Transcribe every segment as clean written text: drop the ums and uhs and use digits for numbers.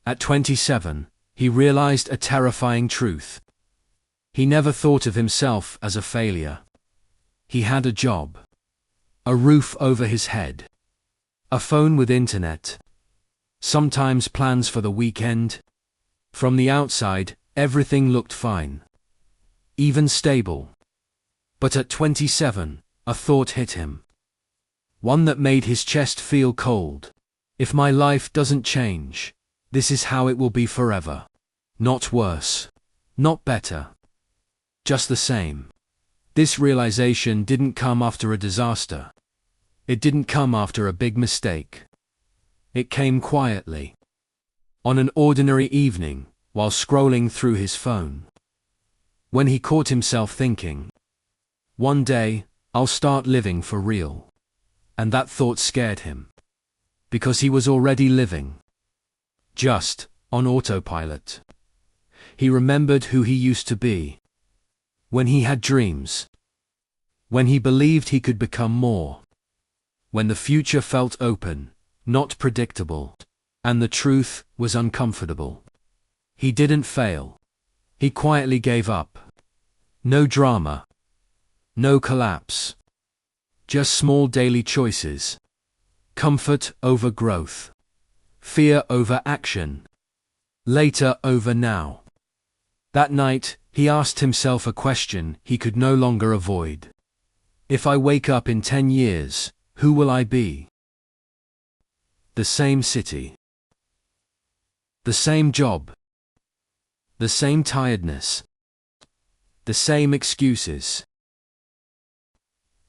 At 27, he realized a terrifying truth. He never thought of himself as a failure. He had a job, a roof over his head, a phone with internet, sometimes plans for the weekend. From the outside, everything looked fine, even stable. But at 27, a thought hit him. One that made his chest feel cold. If my life doesn't change, this is how it will be forever. Not worse, not better, just the same. This realization didn't come after a disaster. It didn't come after a big mistake. It came quietly. On an ordinary evening, while scrolling through his phone. When he caught himself thinking, one day, I'll start living for real. And that thought scared him. Because he was already living. Just on autopilot. He remembered who he used to be. When he had dreams. When he believed he could become more. When the future felt open, not predictable. And the truth was uncomfortable. He didn't fail. He quietly gave up. No drama. No collapse. Just small daily choices. Comfort over growth. Fear over action. Later over now. That night, he asked himself a question he could no longer avoid. If I wake up in 10 years, who will I be? The same city. The same job. The same tiredness. The same excuses.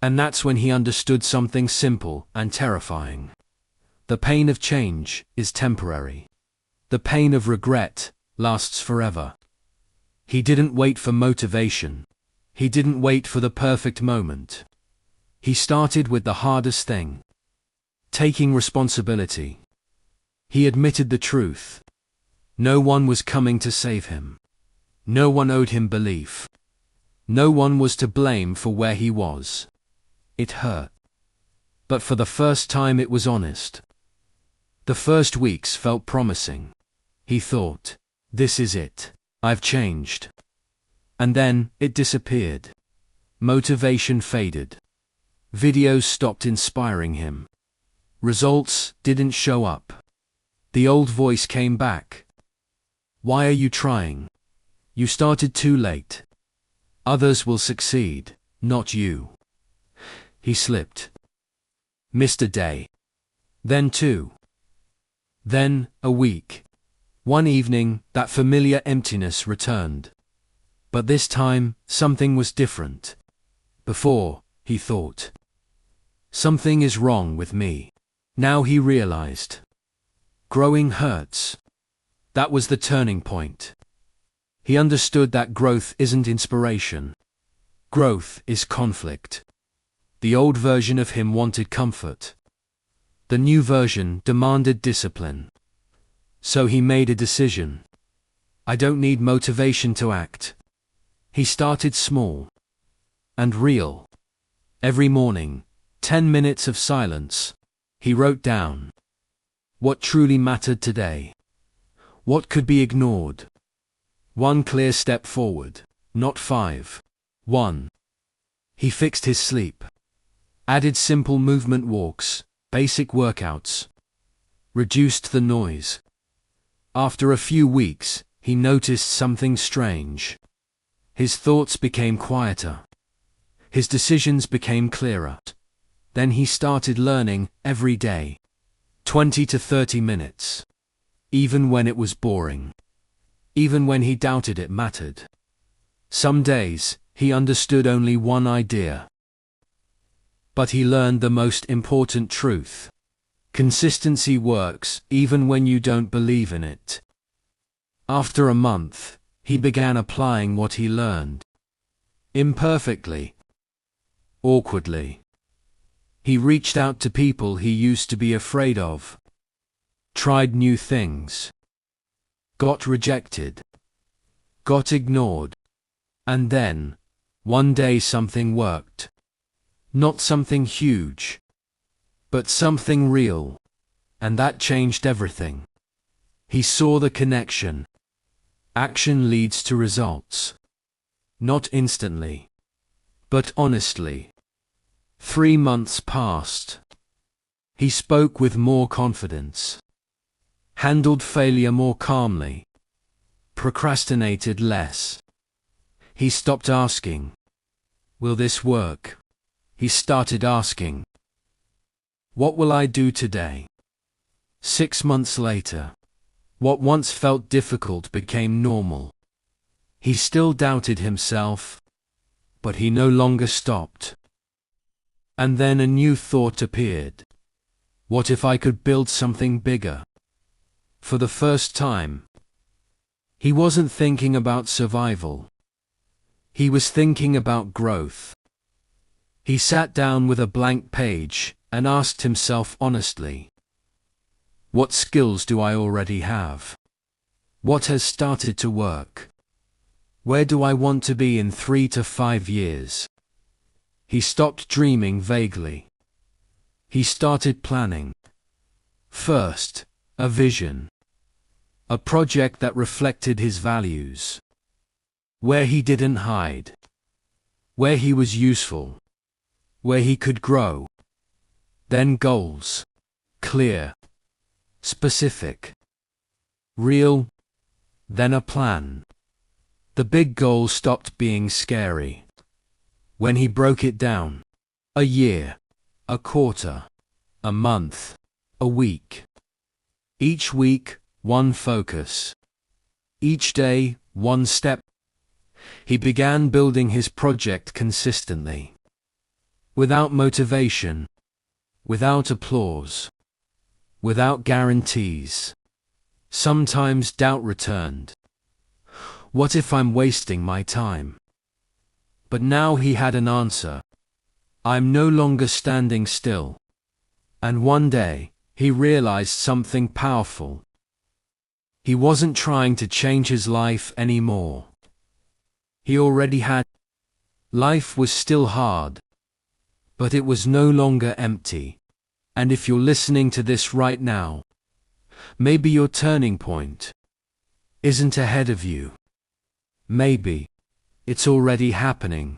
And that's when he understood something simple and terrifying. The pain of change is temporary. The pain of regret lasts forever. He didn't wait for motivation. He didn't wait for the perfect moment. He started with the hardest thing. Taking responsibility. He admitted the truth. No one was coming to save him. No one owed him belief. No one was to blame for where he was. It hurt. But for the first time it was honest. The first weeks felt promising. He thought, this is it. I've changed. And then, it disappeared. Motivation faded. Videos stopped inspiring him. Results didn't show up. The old voice came back. Why are you trying? You started too late. Others will succeed, not you. He slipped. Missed a day. Then 2. Then, a week. One evening, that familiar emptiness returned. But this time, something was different. Before, he thought, something is wrong with me. Now he realized. Growing hurts. That was the turning point. He understood that growth isn't inspiration. Growth is conflict. The old version of him wanted comfort. The new version demanded discipline. So he made a decision. I don't need motivation to act. He started small. And real. Every morning, 10 minutes of silence. He wrote down. What truly mattered today. What could be ignored. One clear step forward, not 5. 1. He fixed his sleep. Added simple movement walks, basic workouts. Reduced the noise. After a few weeks, he noticed something strange. His thoughts became quieter. His decisions became clearer. Then he started learning every day. 20 to 30 minutes. Even when it was boring. Even when he doubted it mattered. Some days, he understood only one idea. But he learned the most important truth. Consistency works even when you don't believe in it. After a month, he began applying what he learned. Imperfectly. Awkwardly. He reached out to people he used to be afraid of. Tried new things. Got rejected. Got ignored. And then, one day something worked. Not something huge. But something real. And that changed everything. He saw the connection. Action leads to results. Not instantly, but honestly. 3 months passed. He spoke with more confidence, handled failure more calmly, procrastinated less. He stopped asking, "Will this work?" He started asking, "What will I do today?" 6 months later, what once felt difficult became normal. He still doubted himself, but he no longer stopped. And then a new thought appeared. What if I could build something bigger? For the first time, he wasn't thinking about survival. He was thinking about growth. He sat down with a blank page and asked himself honestly, what skills do I already have? What has started to work? Where do I want to be in 3 to 5 years? He stopped dreaming vaguely. He started planning. First, a vision. A project that reflected his values. Where he didn't hide. Where he was useful. Where he could grow. Then goals. Clear. Specific. Real. Then a plan. The big goal stopped being scary when he broke it down. A year, a quarter, a month, a week. Each week, one focus. Each day, one step. He began building his project consistently. Without motivation, without applause, without guarantees. Sometimes doubt returned. What if I'm wasting my time? But now he had an answer. I'm no longer standing still. And one day, he realized something powerful. He wasn't trying to change his life anymore. He already had. Life was still hard, but it was no longer empty. And if you're listening to this right now, maybe your turning point isn't ahead of you. Maybe it's already happening.